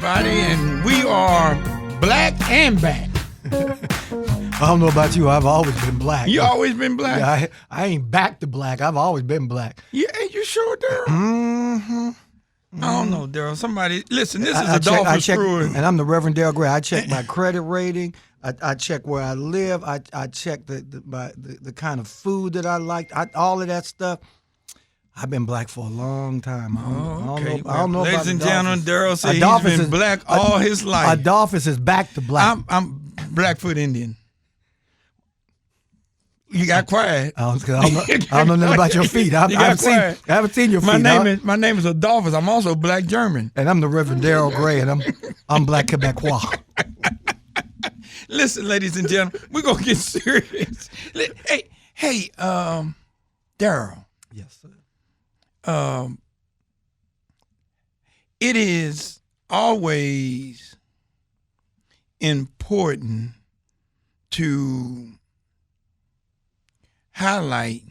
everybody, and we are black and back. I don't know about you. I've always been black. You always been black? Yeah, I ain't back to black. I've always been black. Yeah, you sure, Daryl? Mm-hmm. I don't know, Daryl. Somebody, listen, this is Adolphus Screw. And I'm the Reverend Daryl Gray. I check my credit rating. I check where I live. I check the kind of food that I like. All of that stuff. I've been black for a long time. Okay. I don't know about Ladies and gentlemen, Daryl said Adolphus he's been black all his life. Adolphus is back to black. I'm Blackfoot Indian. You got quiet. I don't know nothing about your feet. I haven't seen your feet. My name is Adolphus. I'm also black German. And I'm the Reverend Daryl Gray, and I'm black Quebecois. Listen, ladies and gentlemen, we're gonna get serious. Hey, Daryl. Yes, sir. It is always important to highlight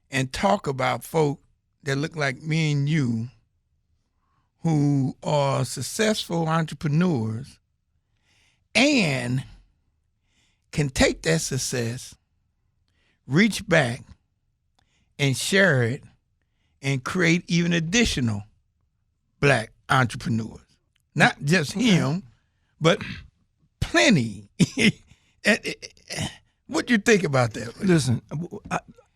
and talk about folk that look like me and you who are successful entrepreneurs and can take that success, reach back, and share it and create even additional black entrepreneurs. Not just him, but plenty. What do you think about that? Listen,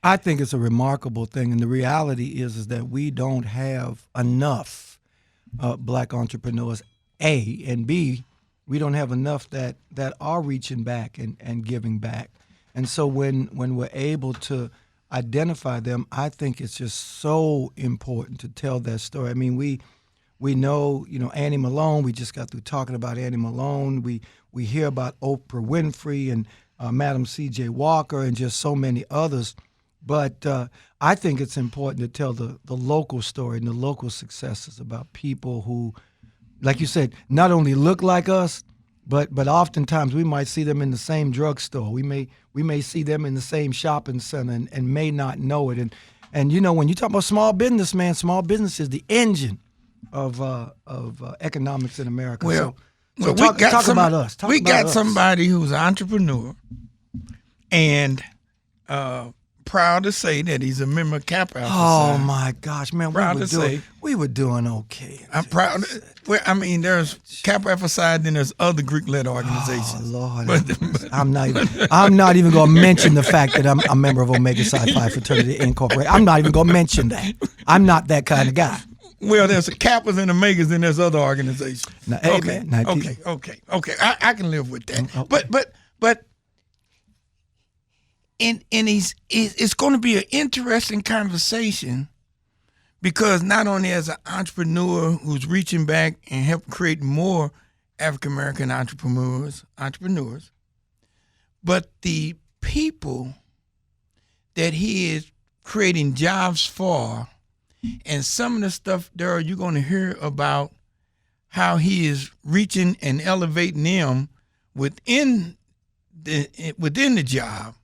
I think it's a remarkable thing, and the reality is that we don't have enough black entrepreneurs, A, and B, we don't have enough that are reaching back and giving back. And so when we're able to identify them, I think it's just so important to tell that story. I mean, we know, Annie Malone. We just got through talking about Annie Malone. We hear about Oprah Winfrey and Madam C.J. Walker and just so many others. But I think it's important to tell the local story and the local successes about people who, like you said, not only look like us, but oftentimes we might see them in the same drugstore. We may see them in the same shopping center and may not know it. And when you talk about small business, man, small business is the engine of economics in America. Well, talk about us. We got somebody who's an entrepreneur and proud to say that he's a member of Kappa Alpha Psi. Oh my gosh, man! We were doing okay. I'm proud. Well, I mean, there's Kappa Alpha Psi, then there's other Greek-led organizations. Oh Lord, I'm not even going to mention the fact that I'm a member of Omega Psi Phi Fraternity Incorporated. I'm not even going to mention that. I'm not that kind of guy. Well, there's Kappas and Omegas, and there's other organizations. Now, hey, okay, man, okay. I can live with that. Okay. But it's going to be an interesting conversation because not only as an entrepreneur who's reaching back and help create more African American entrepreneurs, but the people that he is creating jobs for. And some of the stuff, Daryl, you're going to hear about how he is reaching and elevating them within the job.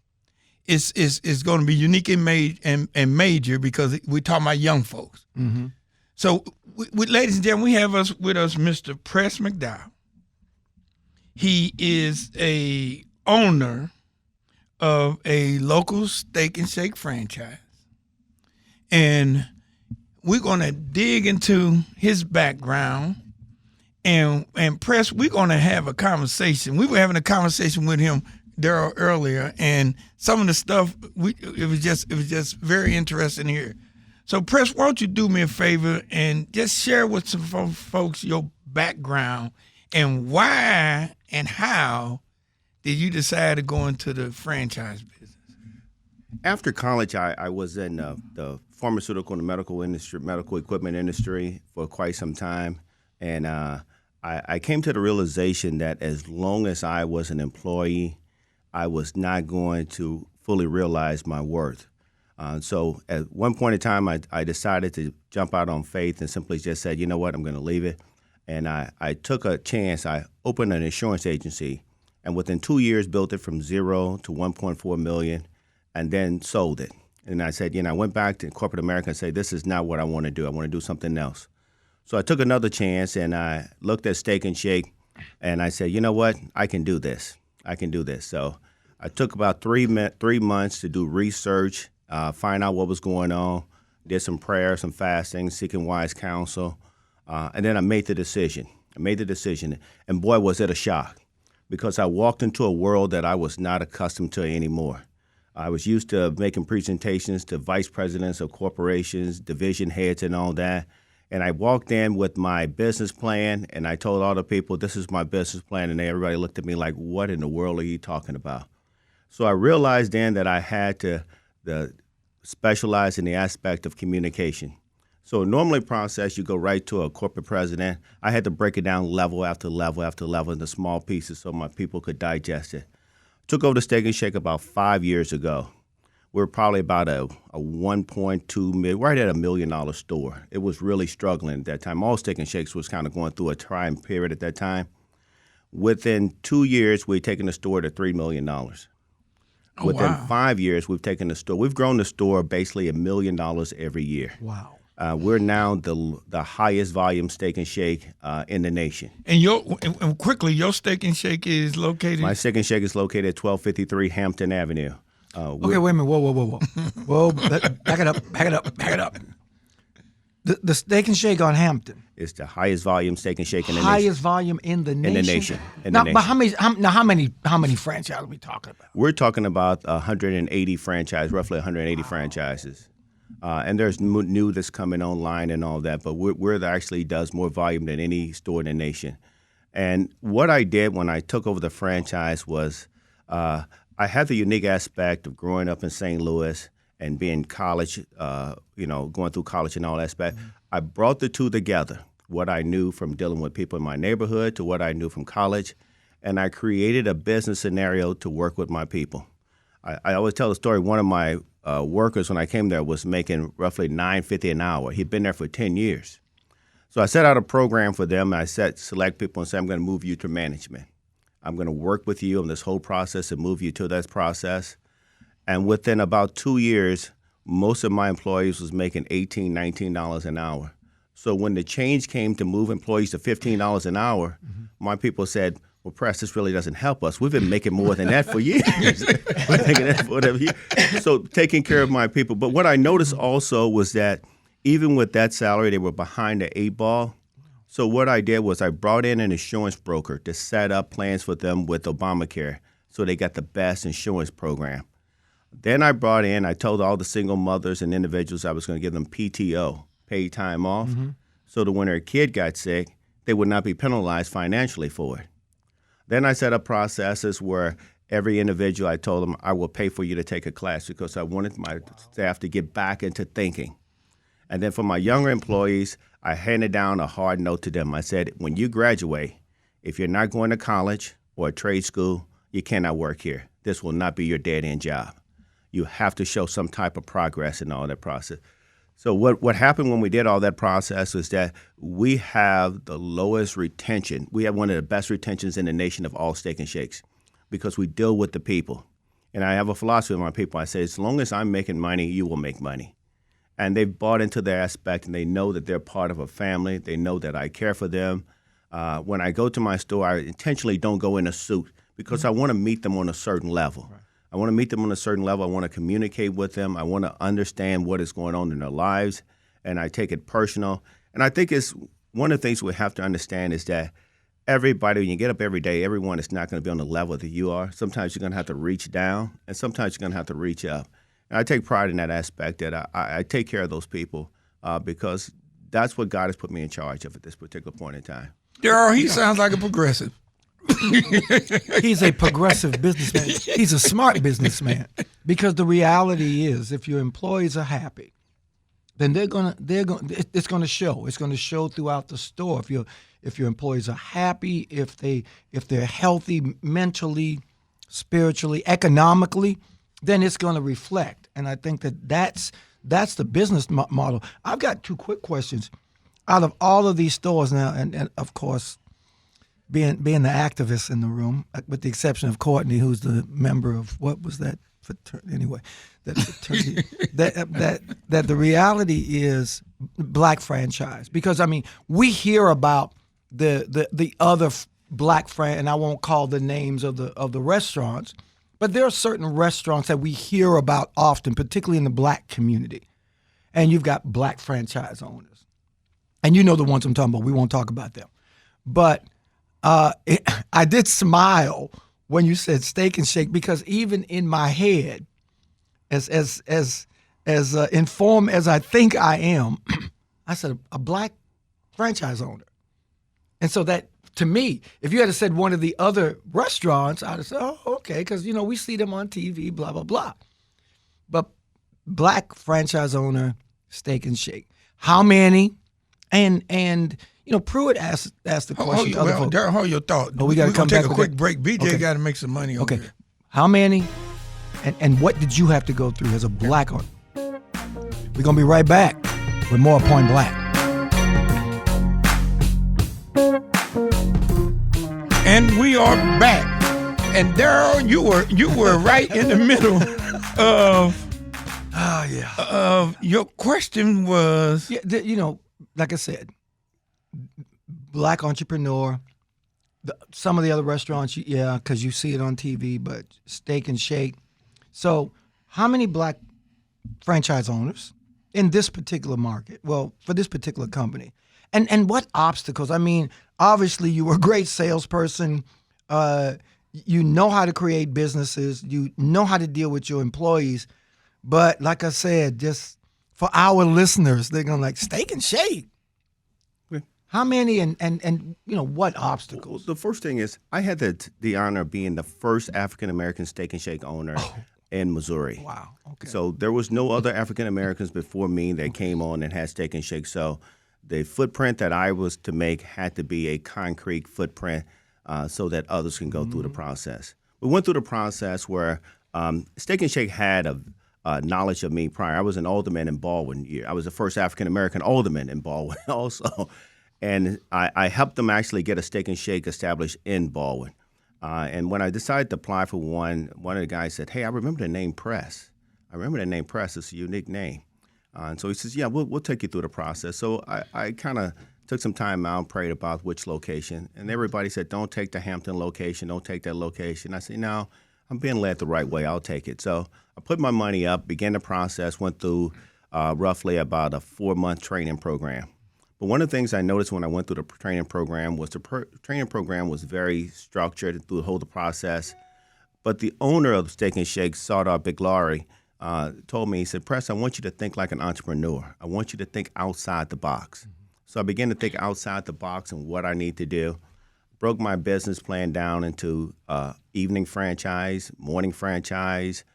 Is going to be unique and major because we're talking about young folks. Mm-hmm. So, ladies and gentlemen, we have with us Mr. Press McDowell. He is a owner of a local Steak and Shake franchise, and we're going to dig into his background and Press, we're going to have a conversation. We were having a conversation with him, Daryl, earlier, and some of the stuff, it was just very interesting here. So, Press, why don't you do me a favor and just share with some folks your background and why and how did you decide to go into the franchise business? After college, I was in the pharmaceutical and medical equipment industry for quite some time. And I came to the realization that as long as I was an employee, I was not going to fully realize my worth. So at one point in time, I decided to jump out on faith and simply just said, you know what, I'm going to leave it. And I took a chance. I opened an insurance agency, and within 2 years built it from zero to 1.4 million, and then sold it. And I said, I went back to corporate America and said, this is not what I want to do. I want to do something else. So I took another chance, and I looked at Steak and Shake, and I said, you know what? I can do this. I can do this. So I took about 3 months to do research, find out what was going on, did some prayer, some fasting, seeking wise counsel, and then I made the decision. And boy, was it a shock, because I walked into a world that I was not accustomed to anymore. I was used to making presentations to vice presidents of corporations, division heads, and all that. And I walked in with my business plan, and I told all the people, this is my business plan, and everybody looked at me like, what in the world are you talking about? So I realized then that I had to specialize in the aspect of communication. So normally process, you go right to a corporate president. I had to break it down level after level after level into small pieces so my people could digest it. Took over the Steak and Shake about 5 years ago. We're probably about a 1.2 million, right at $1 million store. It was really struggling at that time. All Steak and Shakes was kind of going through a trying period at that time. Within 2 years, we'd taken the store to $3 million. Within 5 years, we've grown the store basically $1 million every year. Wow. We're now the highest volume Steak and Shake in the nation. And quickly, your Steak and Shake is located? My Steak and Shake is located at 1253 Hampton Avenue. Okay, wait a minute. Whoa. Whoa, back it up. The Steak and Shake on Hampton. It's the highest volume Steak and Shake in the nation. Highest volume in the nation? But how many franchises are we talking about? We're talking about 180 franchises, roughly 180 franchises. And there's new that's coming online and all that, but we're that actually does more volume than any store in the nation. And what I did when I took over the franchise was I had the unique aspect of growing up in St. Louis and being college, going through college and all that aspect. Mm-hmm. I brought the two together, what I knew from dealing with people in my neighborhood to what I knew from college, and I created a business scenario to work with my people. I always tell the story, one of my workers when I came there was making roughly $9.50 an hour. He'd been there for 10 years. So I set out a program for them. I select people and say, I'm going to move you to management. I'm going to work with you on this whole process and move you to that process. And within about 2 years, most of my employees was making $18, $19 an hour. So when the change came to move employees to $15 an hour, my people said, well, Press, this really doesn't help us. We've been making more than that for years. We're making that for whatever year. So taking care of my people. But what I noticed also was that even with that salary, they were behind the 8 ball. So what I did was I brought in an insurance broker to set up plans for them with Obamacare so they got the best insurance program. Then I told all the single mothers and individuals I was going to give them PTO, paid time off, so that when their kid got sick, they would not be penalized financially for it. Then I set up processes where every individual, I told them, I will pay for you to take a class because I wanted my staff to get back into thinking. And then for my younger employees, I handed down a hard note to them. I said, when you graduate, if you're not going to college or a trade school, you cannot work here. This will not be your dead-end job. You have to show some type of progress in all that process. So what happened when we did all that process was that we have the lowest retention. We have one of the best retentions in the nation of all Steak and Shakes because we deal with the people. And I have a philosophy with my people. I say, as long as I'm making money, you will make money. And they've bought into their aspect, and they know that they're part of a family. They know that I care for them. When I go to my store, I intentionally don't go in a suit because I want to meet them on a certain level. Right. I want to meet them on a certain level. I want to communicate with them. I want to understand what is going on in their lives, and I take it personal. And I think it's one of the things we have to understand is that everybody, when you get up every day, everyone is not going to be on the level that you are. Sometimes you're going to have to reach down, and sometimes you're going to have to reach up. And I take pride in that aspect that I take care of those people because that's what God has put me in charge of at this particular point in time. Darryl, he sounds like a progressive. He's a progressive businessman. He's a smart businessman because the reality is, if your employees are happy, then it's going to show. It's going to show throughout the store. If your employees are happy, if they're healthy mentally, spiritually, economically, then it's going to reflect. And I think that's the business model. I've got 2 quick questions. Out of all of these stores now, and of course, being the activist in the room, with the exception of Courtney, who's the member of what was that fraternity? Anyway, that fraternity, that the reality is, black franchise, because I mean we hear about the other black and I won't call the names of the restaurants, but there are certain restaurants that we hear about often, particularly in the black community, and you've got black franchise owners, and you know the ones I'm talking about. We won't talk about them, but I did smile when you said Steak and Shake, because even in my head, as informed as I think I am, I said a black franchise owner. And so that, to me, if you had said one of the other restaurants, I'd have said, oh, okay, because, we see them on TV, blah, blah, blah. But black franchise owner, Steak and Shake. How many? And Pruitt asked the question. Darryl, hold your thought. Oh, we got to come back. Take a quick break. BJ got to make some money over here. How many? And what did you have to go through as a black owner? We're going to be right back with more Point Black. And we are back. And Darryl, you were right in the middle of your question was. Yeah, like I said, black entrepreneur. Some of the other restaurants, because you see it on TV, but Steak and Shake. So how many black franchise owners in this particular market? Well, for this particular company. And what obstacles? I mean, obviously you were a great salesperson. You know how to create businesses. You know how to deal with your employees. But like I said, just for our listeners, they're going to Steak and Shake. How many and what obstacles? Well, the first thing is I had the honor of being the first African-American Steak and Shake owner in Missouri. Wow. Okay. So there was no other African-Americans before me that came on and had Steak and Shake. So the footprint that I was to make had to be a concrete footprint so that others can go through the process. We went through the process where Steak and Shake had a knowledge of me prior. I was an alderman in Baldwin. I was the first African-American alderman in Baldwin also. And I helped them actually get a Steak and Shake established in Baldwin. And when I decided to apply for one of the guys said, hey, I remember the name Press. I remember the name Press. It's a unique name. And so he says, yeah, we'll take you through the process. So I kind of took some time out and prayed about which location. And everybody said, don't take the Hampton location. Don't take that location. I said, no, I'm being led the right way. I'll take it. So I put my money up, began the process, went through roughly about a 4-month training program. But one of the things I noticed when I went through the training program was training program was very structured through the whole process. But the owner of Steak and Shake, Sardar Biglari, told me, he said, Press, I want you to think like an entrepreneur. I want you to think outside the box. So I began to think outside the box and what I need to do. Broke my business plan down into evening franchise, morning franchise,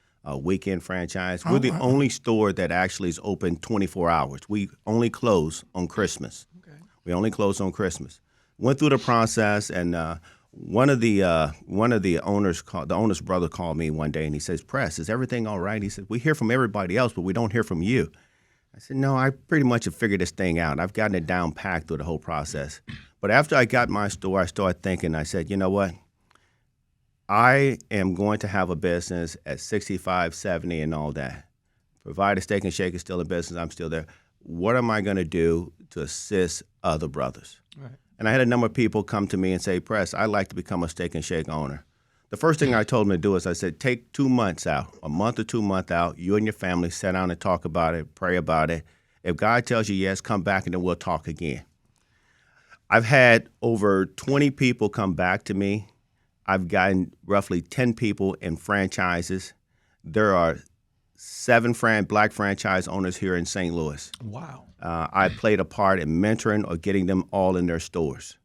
weekend franchise. We're the only store that actually is open 24 hours. We only close on Christmas. Okay. We only close on Christmas. Went through the process, and one of the owners, the owner's brother, called me one day, and he says, Press, is everything all right? He said, we hear from everybody else, but we don't hear from you. I said, no, I pretty much have figured this thing out. I've gotten it down packed through the whole process. But after I got my store, I started thinking, I said, you know what? I am going to have a business at 65, 70, and all that. Provided Steak and Shake is still in business, I'm still there. What am I going to do to assist other brothers? Right. And I had a number of people come to me and say, Press, I'd like to become a Steak and Shake owner. The first thing I told them to do is I said, take 2 months out, a month or 2 months out. You and your family sit down and talk about it, pray about it. If God tells you yes, come back and then we'll talk again. I've had over 20 people come back to me. I've gotten roughly 10 people in franchises. There are 7 black franchise owners here in St. Louis. Wow. I played a part in mentoring or getting them all in their stores.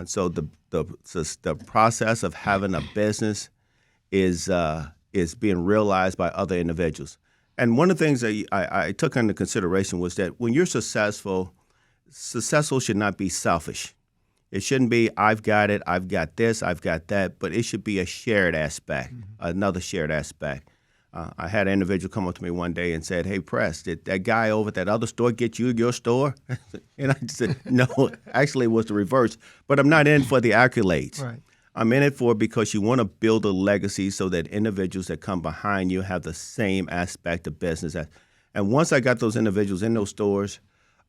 So the process of having a business is being realized by other individuals. And one of the things that I took into consideration was that when you're successful should not be selfish. It shouldn't be, I've got it, I've got this, I've got that, but it should be a shared aspect, another shared aspect. I had an individual come up to me one day and said, hey, Press, did that guy over at that other store get you your store? And I said, no, actually it was the reverse. But I'm not in for the accolades. Right. I'm in it because you want to build a legacy so that individuals that come behind you have the same aspect of business. And once I got those individuals in those stores,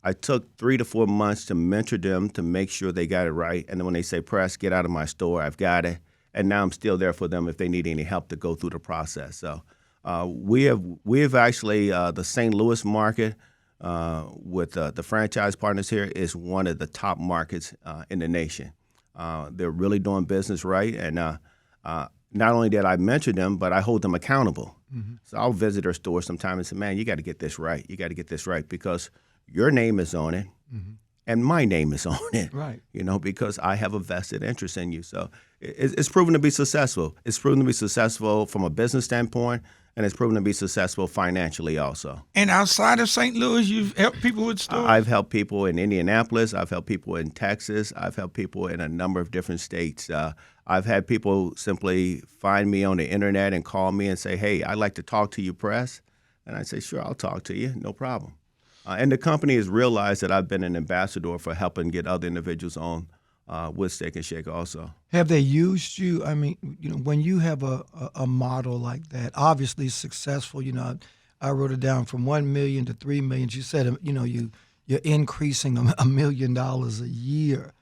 I took 3 to 4 months to mentor them to make sure they got it right. And then when they say, Press, get out of my store, I've got it. And now I'm still there for them if they need any help to go through the process. So we have actually the St. Louis market with the franchise partners here is one of the top markets in the nation. They're really doing business right. And not only did I mentor them, but I hold them accountable. Mm-hmm. So I'll visit their store sometime and say, man, you got to get this right. You got to get this right because your name is on it. Mm-hmm. And my name is on it, right? Because I have a vested interest in you. So it's proven to be successful. It's proven to be successful from a business standpoint, and it's proven to be successful financially also. And outside of St. Louis, you've helped people with stores? I've helped people in Indianapolis. I've helped people in Texas. I've helped people in a number of different states. I've had people simply find me on the internet and call me and say, hey, I'd like to talk to you, Press. And I say, sure, I'll talk to you. No problem. And the company has realized that I've been an ambassador for helping get other individuals on with Steak and Shake also. Have they used you? I mean, when you have a model like that, obviously successful, I wrote it down from 1 million to 3 million. You said, you're increasing $1 million a year.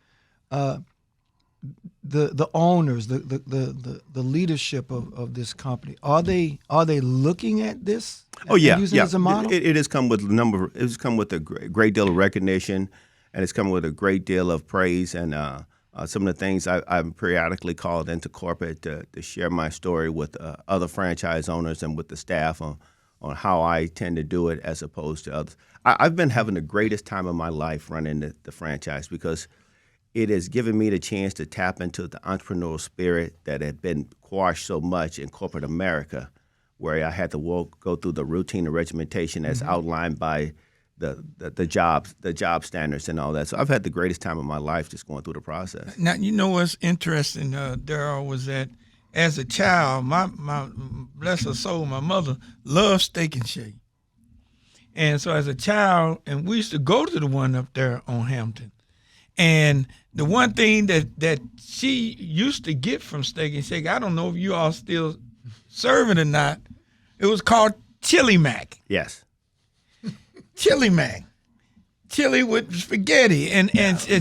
The owners, the leadership of this company, are they looking at this? Oh yeah, using yeah. It as a model? It has come with it's come with a great deal of recognition, and it's come with a great deal of praise. And some of the things I'm periodically called into corporate to share my story with other franchise owners and with the staff on how I tend to do it as opposed to others. I've been having the greatest time of my life running the franchise because it has given me the chance to tap into the entrepreneurial spirit that had been quashed so much in corporate America, where I had to go through the routine and regimentation as outlined by the job standards and all that. So I've had the greatest time of my life just going through the process. Now, what's interesting, Darryl, was that as a child, my bless her soul, my mother loved Steak and Shake. And so as a child, and we used to go to the one up there on Hampton. And the one thing that she used to get from Steak and Shake, I don't know if you all still serve it or not, it was called Chili Mac. Yes. Chili Mac. Chili with spaghetti. And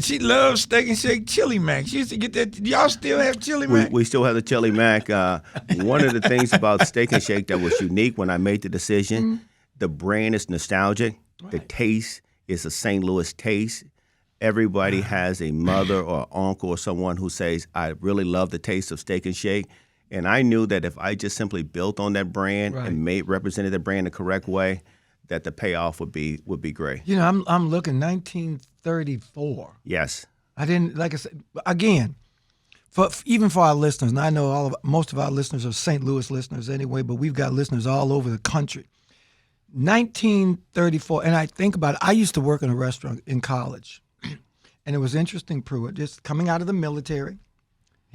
she loves Steak and Shake Chili Mac. She used to get that. Do y'all still have Chili Mac? We still have the Chili Mac. One of the things about Steak and Shake that was unique when I made the decision, the brand is nostalgic. Right. The taste is a St. Louis taste. Everybody has a mother or uncle or someone who says, I really love the taste of Steak and Shake. And I knew that if I just simply built on that brand and represented the brand the correct way, that the payoff would be great. I'm looking 1934. Yes. I didn't, like I said, again, even for our listeners, and I know most of our listeners are St. Louis listeners anyway, but we've got listeners all over the country. 1934, and I think about it, I used to work in a restaurant in college. And it was interesting, Pruitt, just coming out of the military,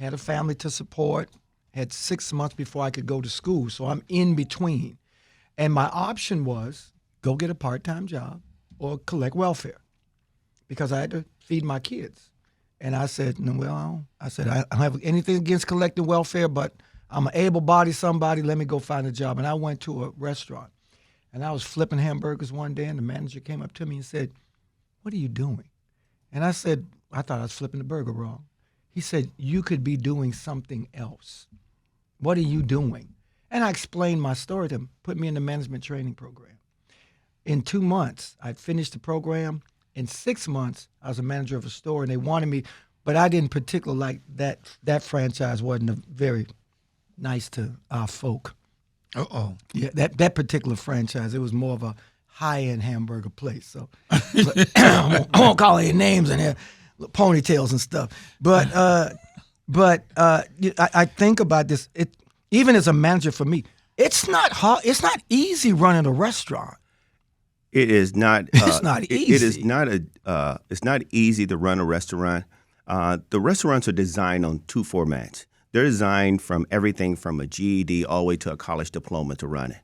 had a family to support, had 6 months before I could go to school, so I'm in between. And my option was go get a part-time job or collect welfare because I had to feed my kids. And I said, I don't have anything against collecting welfare, but I'm an able-bodied somebody, let me go find a job. And I went to a restaurant, and I was flipping hamburgers one day, and the manager came up to me and said, what are you doing? And I said, I thought I was flipping the burger wrong. He said, you could be doing something else. What are you doing? And I explained my story to him, put me in the management training program. In 2 months, I finished the program. In 6 months, I was a manager of a store, and they wanted me, but I didn't particularly like that. That franchise wasn't very nice to our folk. Uh-oh. Yeah, that particular franchise, it was more of a high-end hamburger place. So I won't call any names in here, ponytails and stuff. But I think about this. Even as a manager for me, it's not hard. It's not easy running a restaurant. It is not. It's not easy. It is not it's not easy to run a restaurant. The restaurants are designed on 2 formats. They're designed from everything from a GED all the way to a college diploma to run it.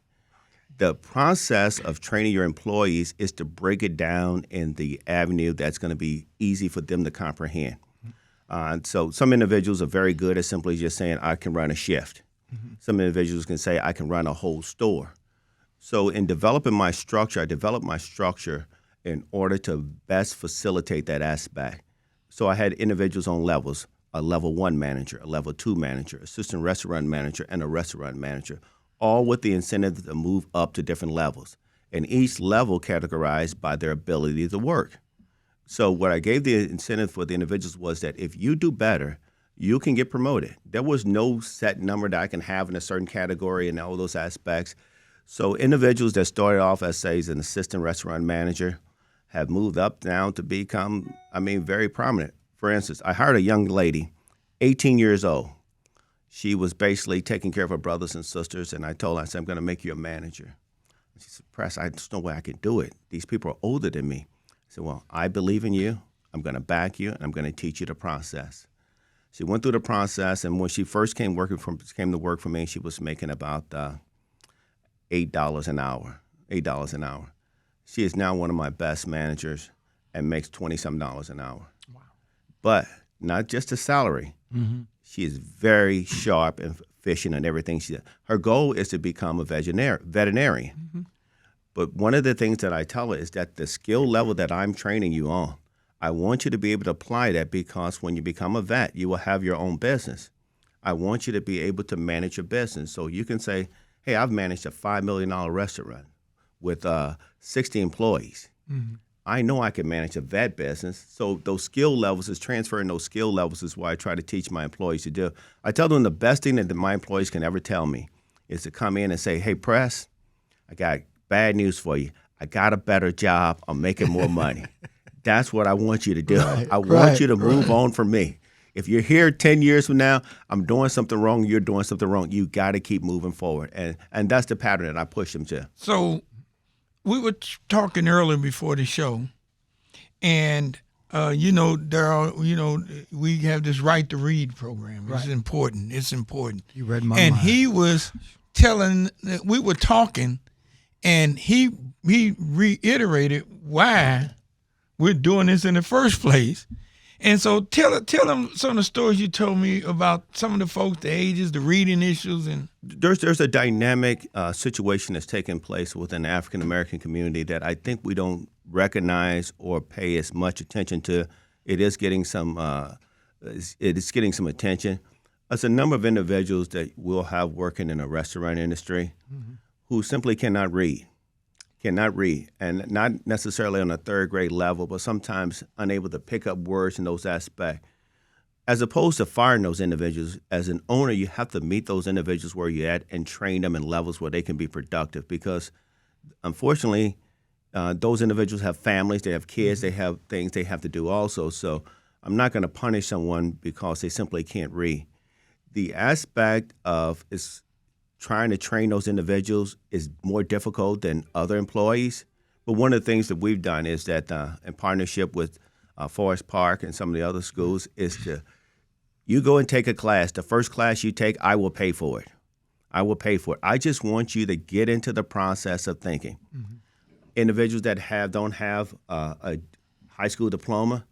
The process of training your employees is to break it down in the avenue that's going to be easy for them to comprehend. So some individuals are very good at simply just saying, I can run a shift. Mm-hmm. Some individuals can say, I can run a whole store. So in developing my structure, I developed my structure in order to best facilitate that aspect. So I had individuals on levels, a level 1 manager, a level 2 manager, assistant restaurant manager, and a restaurant manager, all with the incentive to move up to different levels. And each level categorized by their ability to work. So what I gave the incentive for the individuals was that if you do better, you can get promoted. There was no set number that I can have in a certain category and all those aspects. So individuals that started off as, say, as an assistant restaurant manager have moved up now to become, very prominent. For instance, I hired a young lady, 18 years old. She was basically taking care of her brothers and sisters, and I told her, I said, I'm going to make you a manager. She said, Press, I just know way I can do it. These people are older than me. I said, well, I believe in you. I'm going to back you, and I'm going to teach you the process. She went through the process, and when she first came to work for me, she was making about $8 an hour. $8 an hour. She is now one of my best managers and makes $20-some an hour. Wow. But not just the salary. Mm-hmm. She is very sharp and efficient in everything she does. Her goal is to become a veterinarian. Mm-hmm. But one of the things that I tell her is that the skill level that I'm training you on, I want you to be able to apply that, because when you become a vet, you will have your own business. I want you to be able to manage your business. So you can say, hey, I've managed a $5 million restaurant with 60 employees. Mm-hmm. I know I can manage a vet business. So those skill levels, is transferring those skill levels is what I try to teach my employees to do. I tell them the best thing that my employees can ever tell me is to come in and say, hey, Press, I got bad news for you. I got a better job. I'm making more money. That's what I want you to do. Right, I want you to move on from me. If you're here 10 years from now, I'm doing something wrong, you're doing something wrong. You got to keep moving forward. And that's the pattern that I push them to. So we were talking earlier before the show, and we have this right to read program. It's important. It's important. You read my mind. mind. He was telling, we were talking, and he reiterated why we're doing this in the first place. And so tell them some of the stories you told me about some of the folks, the ages, the reading issues. And there's a dynamic situation that's taking place within the African American community that I think we don't recognize or pay as much attention to. It is getting some attention. There's a number of individuals that we'll have working in the restaurant industry who simply cannot read, and not necessarily on a third grade level, but sometimes unable to pick up words in those aspects. As opposed to firing those individuals, as an owner, you have to meet those individuals where you're at and train them in levels where they can be productive, because unfortunately, those individuals have families, they have kids, they have things they have to do also. So I'm not going to punish someone because they simply can't read. The aspect of is trying to train those individuals is more difficult than other employees. But one of the things that we've done is that in partnership with Forest Park and some of the other schools is you go and take a class. The first class you take, I will pay for it. I will pay for it. I just want you to get into the process of thinking. Mm-hmm. Individuals that don't have a high school diploma,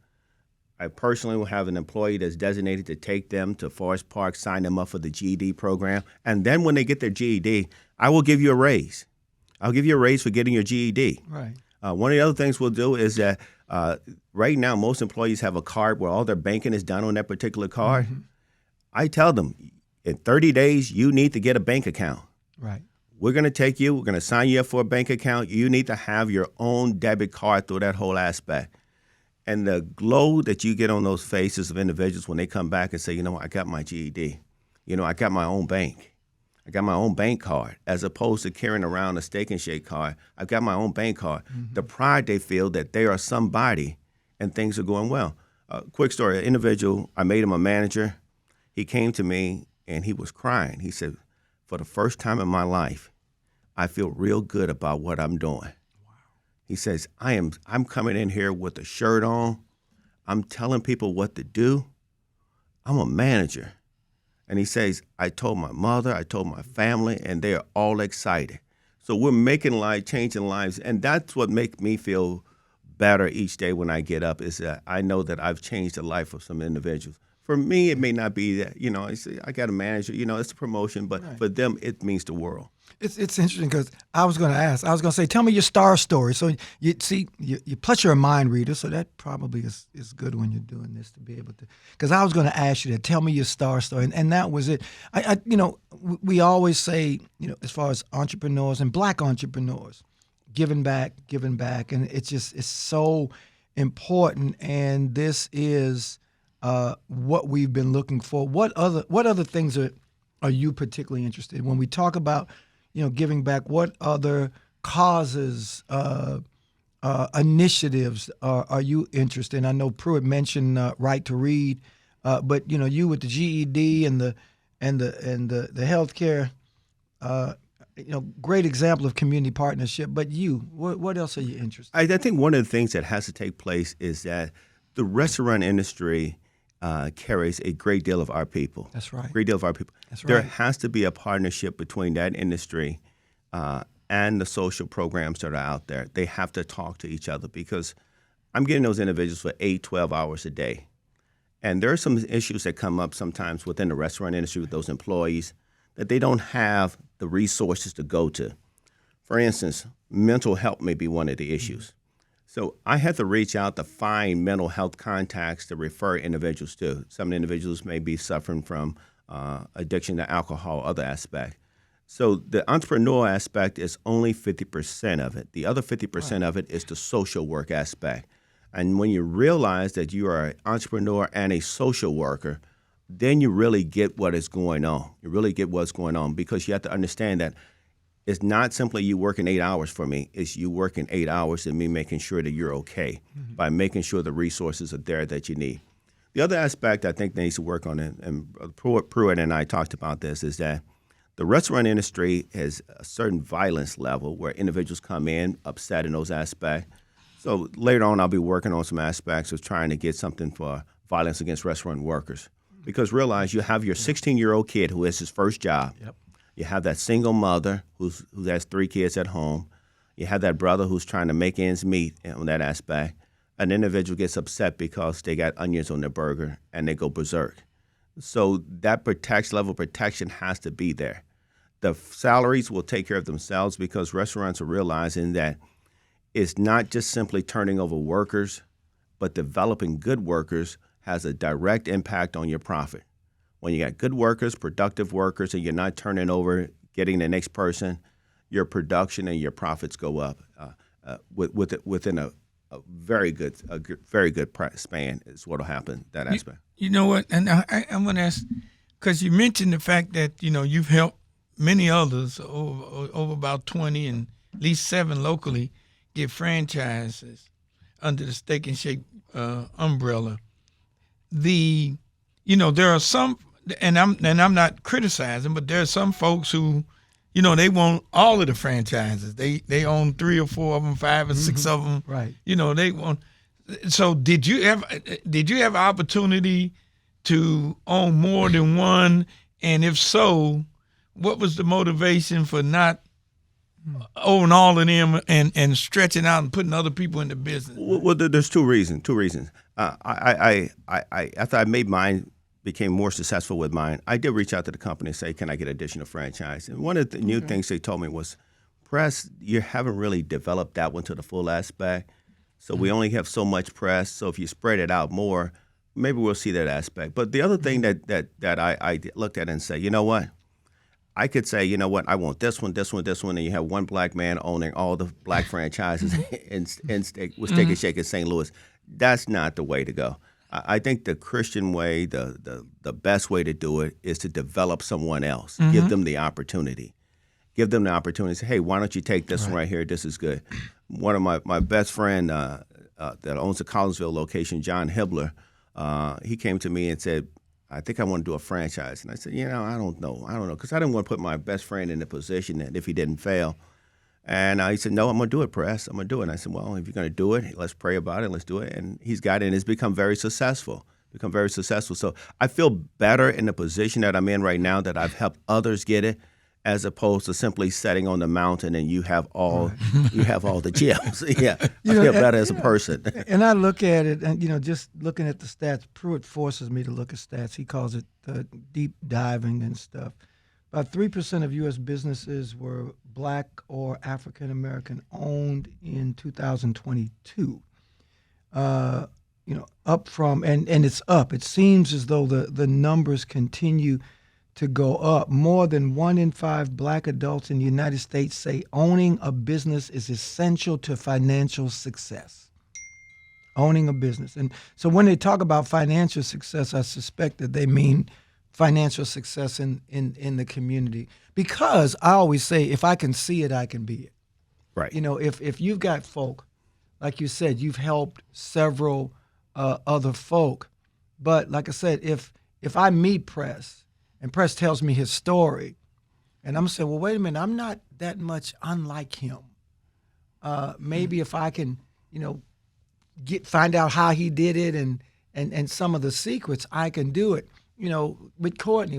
I personally will have an employee that's designated to take them to Forest Park, sign them up for the GED program. And then when they get their GED, I will give you a raise. I'll give you a raise for getting your GED. Right. One of the other things we'll do is that right now most employees have a card where all their banking is done on that particular card. Mm-hmm. I tell them, in 30 days, you need to get a bank account. Right. We're going to sign you up for a bank account. You need to have your own debit card through that whole aspect. And the glow that you get on those faces of individuals when they come back and say, I got my GED. I got my own bank. I got my own bank card, as opposed to carrying around a Steak and Shake card. I've got my own bank card. Mm-hmm. The pride they feel that they are somebody and things are going well. Quick story, an individual, I made him a manager. He came to me and he was crying. He said, for the first time in my life, I feel real good about what I'm doing. He says, I'm coming in here with a shirt on. I'm telling people what to do. I'm a manager. And he says, I told my mother, I told my family, and they are all excited. So we're making lives, changing lives. And that's what makes me feel better each day when I get up, is that I know that I've changed the life of some individuals. For me, it may not be that, I got a manager, it's a promotion, but right. For them, it means the world. It's interesting because I was going to say, tell me your star story. So you see, plus you're a mind reader, so that probably is good when you're doing this to be able to. Because I was going to ask you to tell me your star story, and that was it. We always say, as far as entrepreneurs and Black entrepreneurs, giving back, and it's so important. And this is what we've been looking for. What other things are you particularly interested in when we talk about giving back? What other causes, initiatives are you interested in? I know Pruitt mentioned Right to Read, but you with the GED and the healthcare, great example of community partnership. But what else are you interested in? I think one of the things that has to take place is that the restaurant industry carries a great deal of our people. That's right. Great deal of our people. That's right. There has to be a partnership between that industry and the social programs that are out there. They have to talk to each other because I'm getting those individuals for 8, 12 hours a day. And there are some issues that come up sometimes within the restaurant industry with those employees that they don't have the resources to go to. For instance, mental health may be one of the issues. So I had to reach out to find mental health contacts to refer individuals to. Some individuals may be suffering from addiction to alcohol, other aspect. So the entrepreneurial aspect is only 50% of it. The other 50% of it is the social work aspect. And when you realize that you are an entrepreneur and a social worker, then you really get what is going on. You really get what's going on because you have to understand that it's not simply you working 8 hours for me. It's you working 8 hours and me making sure that you're okay by making sure the resources are there that you need. The other aspect I think they need to work on, and Pruitt and I talked about this, is that the restaurant industry has a certain violence level where individuals come in upset in those aspects. So later on, I'll be working on some aspects of trying to get something for violence against restaurant workers. Because realize you have your 16-year-old kid who has his first job. Yep. You have that single mother who has 3 kids at home. You have that brother who's trying to make ends meet on that aspect. An individual gets upset because they got onions on their burger and they go berserk. So that level of protection has to be there. The salaries will take care of themselves because restaurants are realizing that it's not just simply turning over workers, but developing good workers has a direct impact on your profit. When you got good workers, productive workers, and you're not turning over, getting the next person, your production and your profits go up within a very good span is what will happen, that aspect. You know what? And I'm going to ask, because you mentioned the fact that, you've helped many others, over about 20 and at least 7 locally, get franchises under the Steak and Shake umbrella. There are some, and I'm not criticizing, but there are some folks who, they want all of the franchises. They own 3 or 4 of them, 5 or 6 of them. Right. They want. So did you have opportunity to own more than one? And if so, what was the motivation for not owning all of them and stretching out and putting other people into business? Well, there's two reasons. I after I made mine, became more successful with mine, I did reach out to the company and say, can I get additional franchise? And one of the new things they told me was, press, you haven't really developed that one to the full aspect. So we only have so much press. So if you spread it out more, maybe we'll see that aspect. But the other thing that I looked at and say, you know what? I could say, you know what, I want this one, and you have one black man owning all the black franchises with Steak and Shake in St. Louis. That's not the way to go. I think the Christian way, the best way to do it is to develop someone else. Give them the opportunity. Give them the opportunity to say, hey, why don't you take this one right here? This is good. One of my best friend that owns the Collinsville location, John Hibbler, he came to me and said, I think I want to do a franchise. And I said, I don't know, because I didn't want to put my best friend in a position that if he didn't fail. And he said, no, I'm going to do it, Press. I'm going to do it. And I said, well, if you're going to do it, let's pray about it. Let's do it. And he's got it, and it's become very successful. So I feel better in the position that I'm in right now, that I've helped others get it, as opposed to simply sitting on the mountain and you have all the gems. Yeah, I feel better as a person. And I look at it, and just looking at the stats, Pruitt forces me to look at stats. He calls it deep diving and stuff. about 3% of U.S. businesses were Black or African American owned in 2022. Up from, and it's up. It seems as though the numbers continue to go up. More than 1 in 5 Black adults in the United States say owning a business is essential to financial success. Owning a business. And so when they talk about financial success, I suspect that they mean financial success in the community. Because I always say, if I can see it, I can be it. Right. If you've got folk, like you said, you've helped several other folk. But like I said, if I meet Press and Press tells me his story, and I'm saying, well, wait a minute, I'm not that much unlike him. Maybe if I can, find out how he did it and some of the secrets, I can do it. With Courtney,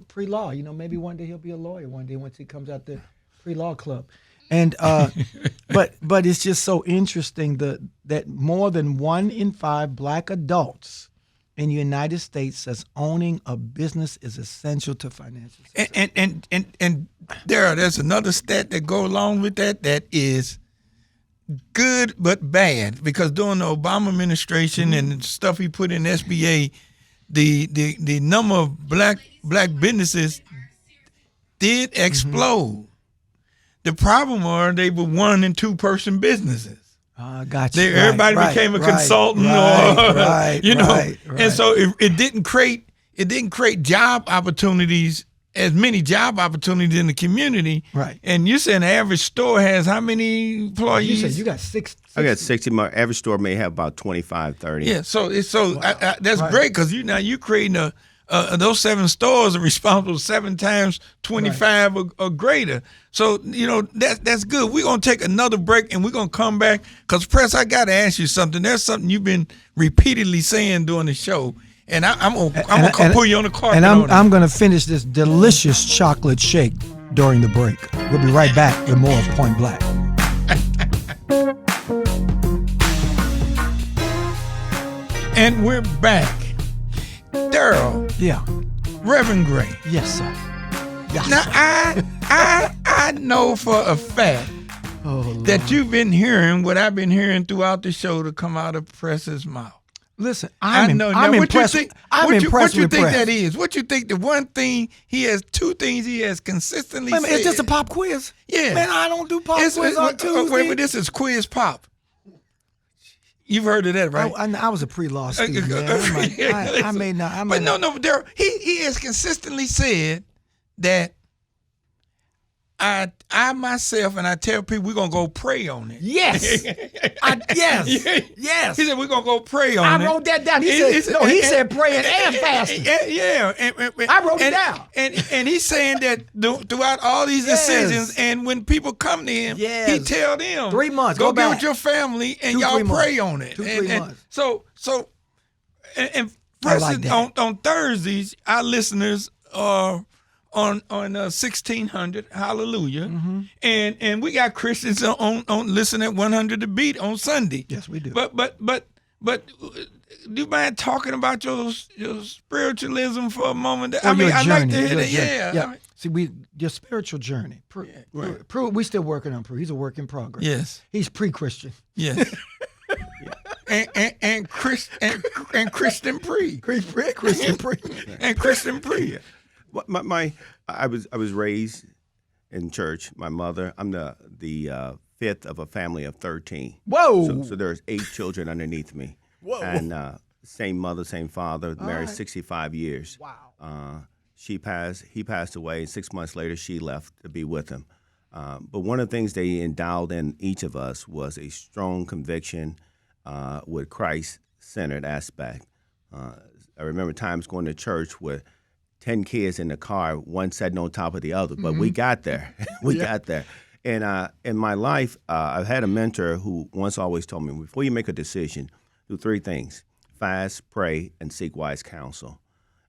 pre-law, maybe one day he'll be a lawyer one day once he comes out the pre-law club. And but it's just so interesting that more than 1 in 5 Black adults in the United States says owning a business is essential to financial success. And there's another stat that go along with that is good but bad, because during the Obama administration and the stuff he put in SBA, the number of black businesses did explode. The problem was they were 1 and 2 person businesses. Gotcha. Everybody became a consultant, and so it didn't create job opportunities, as many job opportunities in the community. Right. And you said an average store has how many employees? You said you got 6. I got 60. My average store may have about 25, 30. Yeah. So that's great, because you creating those 7 stores are responsible 7 times 25 or greater. So that's good. We're gonna take another break and we're gonna come back, because Press, I gotta ask you something. There's something you've been repeatedly saying during the show, and I'm gonna put you on the carpet. And I'm gonna finish this delicious chocolate shake during the break. We'll be right back with more of Point Black. And we're back. Daryl. Yeah. Reverend Gray. Yes, sir. Yes, Now sir. I know for a fact that you've been hearing what I've been hearing throughout the show to come out of Press's mouth. Listen, I'm impressed. What you think Press. that is? What you think the one thing he has, 2 things he has consistently Wait a minute, said? it's just a pop quiz. Yeah. Man, I don't do pop quiz on Tuesday. Wait, but this is Quiz Pop. You've heard of that, right? I was a pre-law student, man. I may not. But no, Daryl, he has consistently said that I myself, and I tell people we're gonna go pray on it. Yes. Yes. He said we're gonna go pray on it. I wrote that down. He said praying and fasting. Yeah. I wrote it down. And he's saying that throughout all these decisions, and when people come to him, he tell them 3 months. Go Go get back. with your family and 2, y'all 3 pray months. on it. 2, 3 months. So I Press, like that. on Thursdays, our listeners are on 1600 Hallelujah, and we got Christians on listen at 100 The Beat on Sunday. Yes, we do. But do you mind talking about your spiritualism for a moment? Or your I like journey, to hear your that. journey. Yeah. See, your spiritual journey. Prue, we still working on Prue. He's a work in progress. Yes. He's pre-Christian. Yes. and Christian Pre. Christian pre. And Christian Pre. I was raised in church. My mother, I'm the 5th of a family of 13. Whoa! So there's 8 children underneath me. Whoa! And same mother, same father, married right. 65 years. Wow. He passed away, and 6 months later she left to be with him. But one of the things they endowed in each of us was a strong conviction with Christ-centered aspect. I remember times going to church with 10 kids in the car, one sitting on top of the other, but we got there. We got there. And in my life, I've had a mentor who once always told me, before you make a decision, do 3 things: fast, pray, and seek wise counsel.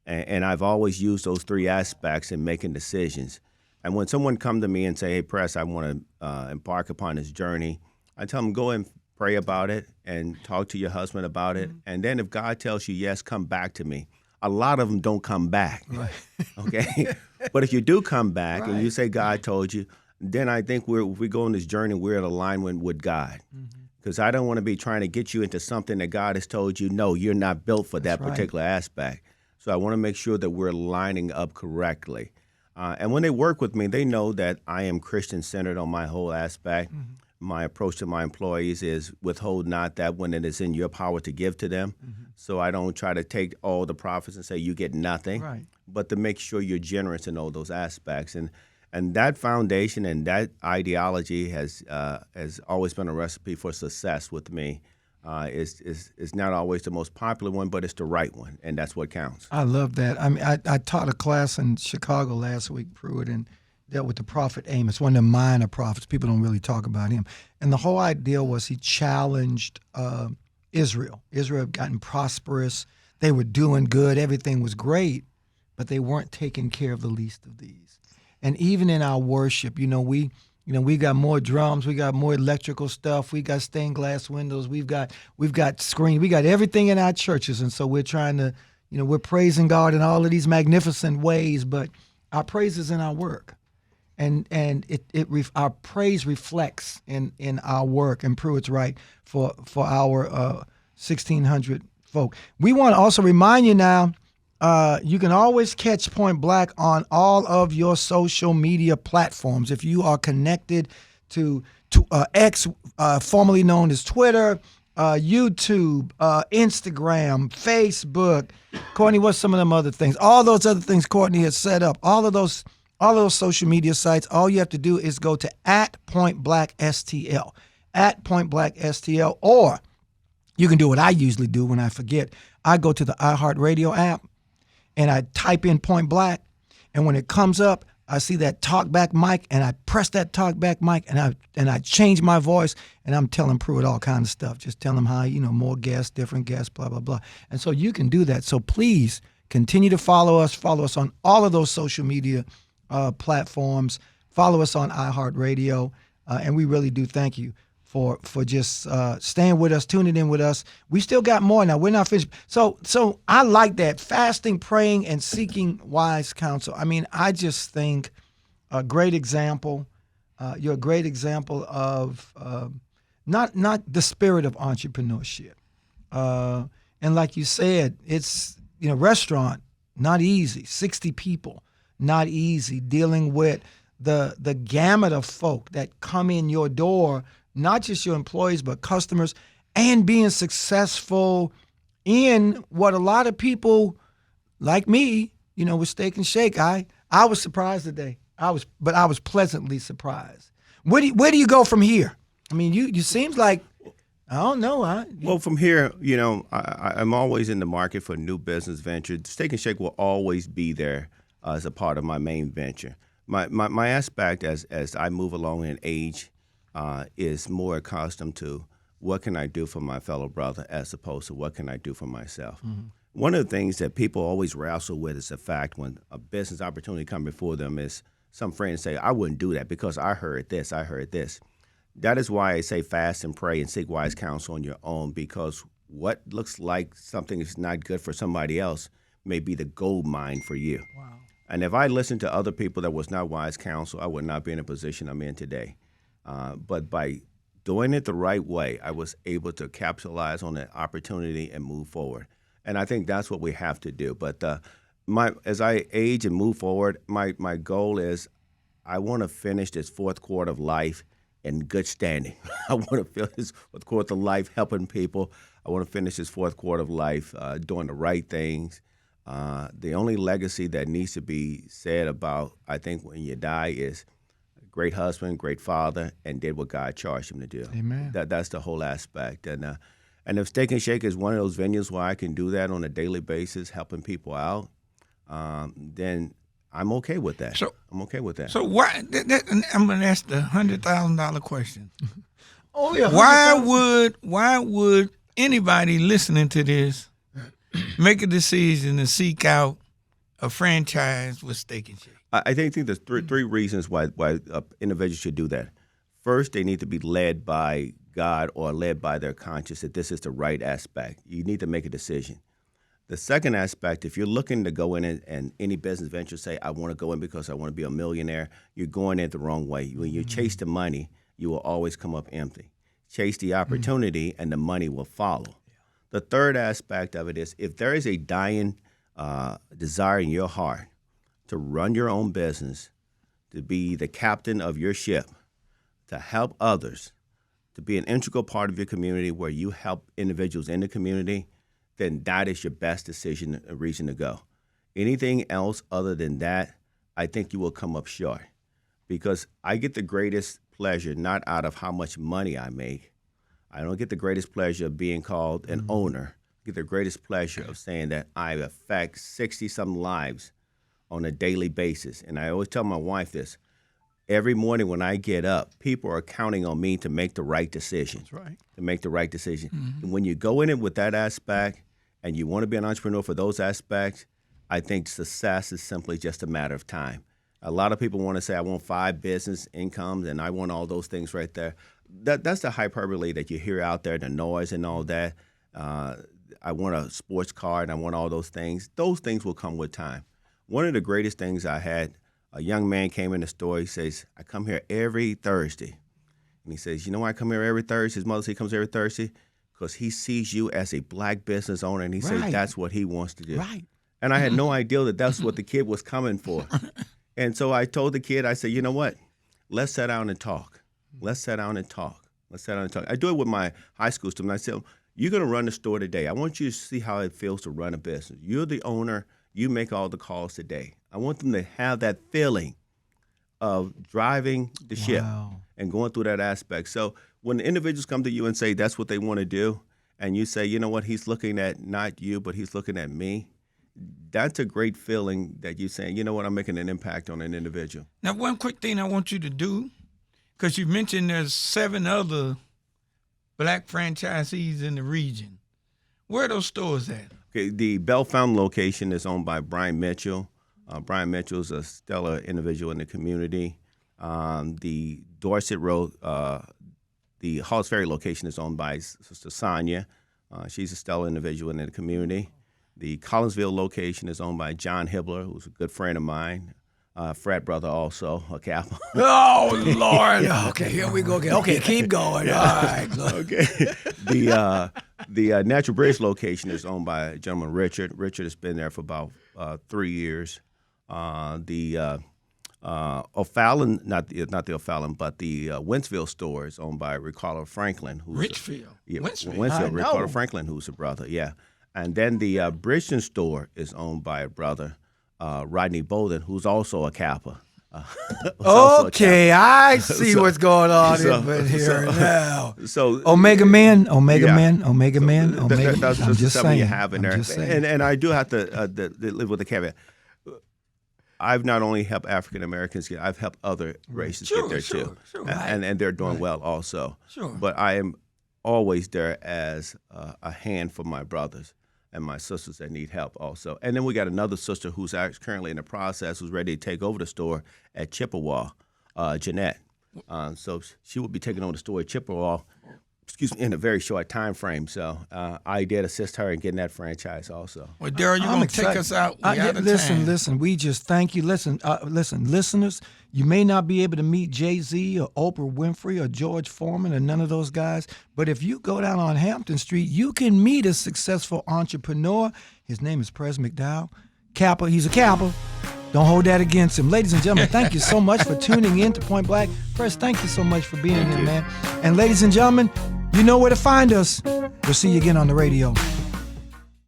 And I've always used those 3 aspects in making decisions. And when someone come to me and say, hey, Press, I want to embark upon this journey, I tell them, go and pray about it and talk to your husband about it. And then if God tells you yes, come back to me. a lot of them don't come back. Right. Okay, but if you do come back and you Right. say God told you, then I think if we go on this journey, we're in alignment with God. Because I don't want to be trying to get you into something that God has told you, no, you're not built for that That's right. particular aspect. So I want to make sure that we're lining up correctly. And when they work with me, they know that I am Christian-centered on my whole aspect. My approach to my employees is withhold not that when it is in your power to give to them. So I don't try to take all the profits and say you get nothing, Right. but to make sure you're generous in all those aspects. And that foundation and that ideology has always been a recipe for success with me. It's not always the most popular one, but it's the right one, and that's what counts. I love that. I mean, I taught a class in Chicago last week, Pruitt, and dealt with the prophet Amos, one of the minor prophets. People don't really talk about him. And the whole idea was he challenged Israel. Israel had gotten prosperous. They were doing good. Everything was great, but they weren't taking care of the least of these. And even in our worship, we got more drums, we got more electrical stuff, we got stained glass windows, we've got screen, we got everything in our churches, and so we're trying to, we're praising God in all of these magnificent ways, but our praise is in our work, and our praise reflects in our work. And Pruitt's right for our 1,600 folk. We want to also remind you now. You can always catch Point Black on all of your social media platforms. If you are connected to X, formerly known as Twitter, YouTube, Instagram, Facebook. Courtney, what's some of them other things? All those other things Courtney has set up. All of those social media sites. All you have to do is go to @PointBlackSTL, @PointBlackSTL, or you can do what I usually do when I forget. I go to the iHeartRadio app, and I type in Point Black, and when it comes up, I see that talkback mic, and I press that talkback mic, and I change my voice, and I'm telling Pruitt all kinds of stuff. Just tell him how, more guests, different guests, blah, blah, blah. And so you can do that. So please continue to follow us. Follow us on all of those social media platforms. Follow us on iHeartRadio, and we really do thank you for just staying with us, tuning in with us. We still got more now. We're not finished. So I like that. Fasting, praying, and seeking wise counsel. I mean, I just think a great example. You're a great example of not the spirit of entrepreneurship. And like you said, it's, restaurant, not easy. 60 people, not easy. Dealing with the gamut of folk that come in your door, not just your employees, but customers, and being successful in what a lot of people like me, with Steak and Shake. I was surprised today. I was pleasantly surprised. Where do you go from here? I mean, you seems like, I don't know. Well, from here, I'm always in the market for new business ventures. Steak and Shake will always be there as a part of my main venture. My aspect as I move along in age is more accustomed to what can I do for my fellow brother as opposed to what can I do for myself. Mm-hmm. One of the things that people always wrestle with is the fact when a business opportunity comes before them is some friends say, I wouldn't do that because I heard this, I heard this. That is why I say fast and pray and seek wise counsel on your own, because what looks like something is not good for somebody else may be the gold mine for you. Wow. And if I listened to other people that was not wise counsel, I would not be in a position I'm in today. But by doing it the right way, I was able to capitalize on that opportunity and move forward. And I think that's what we have to do. But as I age and move forward, my goal is I want to finish this fourth quarter of life in good standing. I want to finish this fourth quarter of life helping people. I want to finish this fourth quarter of life doing the right things. The only legacy that needs to be said about, I think, when you die is great husband, great father, and did what God charged him to do. Amen. That's the whole aspect. And if Steak and Shake is one of those venues where I can do that on a daily basis, helping people out, then I'm okay with that. I'm okay with that. So why? I'm going to ask the $100,000 question. Oh yeah. Why would anybody listening to this make a decision to seek out a franchise with Steak and Shake? I think there's three reasons why individuals should do that. First, they need to be led by God or led by their conscience that this is the right aspect. You need to make a decision. The second aspect, if you're looking to go in and any business venture, say, I want to go in because I want to be a millionaire, you're going in the wrong way. When you chase the money, you will always come up empty. Chase the opportunity, and the money will follow. The third aspect of it is, if there is a dying desire in your heart to run your own business, to be the captain of your ship, to help others, to be an integral part of your community where you help individuals in the community, then that is your best decision and reason to go. Anything else other than that, I think you will come up short, because I get the greatest pleasure not out of how much money I make. I don't get the greatest pleasure of being called an owner. I get the greatest pleasure of saying that I affect 60-some lives on a daily basis. And I always tell my wife this. Every morning when I get up, people are counting on me to make the right decision. That's right. To make the right decision. And when you go in it with that aspect and you want to be an entrepreneur for those aspects, I think success is simply just a matter of time. A lot of people want to say, I want 5 business incomes and I want all those things right there. That's the hyperbole that you hear out there, the noise and all that. I want a sports car and I want all those things. Those things will come with time. One of the greatest things I had, a young man came in the store. He says, I come here every Thursday. And he says, you know why I come here every Thursday? His mother said he comes every Thursday because he sees you as a black business owner, and he says that's what he wants to do. Right. And I had no idea that that's what the kid was coming for. And so I told the kid, I said, you know what? Let's sit down and talk. Let's sit down and talk. Let's sit down and talk. I do it with my high school students. I said, you're going to run the store today. I want you to see how it feels to run a business. You're the owner. You make all the calls today. I want them to have that feeling of driving the ship and going through that aspect. So when the individuals come to you and say that's what they want to do, and you say, you know what, he's looking at not you, but he's looking at me, that's a great feeling that you're saying, you know what, I'm making an impact on an individual. Now, one quick thing I want you to do, because you mentioned there's 7 other black franchisees in the region. Where are those stores at? Okay, the Bell Fountain location is owned by Brian Mitchell. Brian Mitchell is a stellar individual in the community. The Dorset Road, the Halls Ferry location is owned by Sister Sonia. She's a stellar individual in the community. The Collinsville location is owned by John Hibbler, who's a good friend of mine. Frat brother also, a Kappa. Oh, Lord. Okay, here we go again. Okay, keep going. All right. Okay. The Natural Bridge location is owned by a gentleman, Richard. Richard has been there for about 3 years. The O'Fallon, not the O'Fallon, but the Wentzville store is owned by Ricardo Franklin. Richfield. Wentzville, Ricardo Franklin, who's a brother, yeah. And then the Bridgeton store is owned by a brother, Rodney Bolden, who's also a Kappa. Okay, I see what's going on here now. So Omega Man. I'm that's just something saying. you have in there. And I do have to live with the caveat. I've not only helped African Americans get, I've helped other races get there too. And they're doing well also. Sure. But I am always there as a hand for my brothers and my sisters that need help also. And then we got another sister who's currently in the process, who's ready to take over the store at Chippewa, Jeanette. So she will be taking over the store at Chippewa, in a very short time frame. So I did assist her in getting that franchise also. Well, Daryl, you're going to take us out. Listen, we just thank you. Listen, listeners, you may not be able to meet Jay-Z or Oprah Winfrey or George Foreman or none of those guys, but if you go down on Hampton Street, you can meet a successful entrepreneur. His name is Prez McDowell. Kappa, he's a Kappa. Don't hold that against him. Ladies and gentlemen, thank you so much for tuning in to Point Black. Prez, thank you so much for being here, man. And ladies and gentlemen, you know where to find us. We'll see you again on the radio.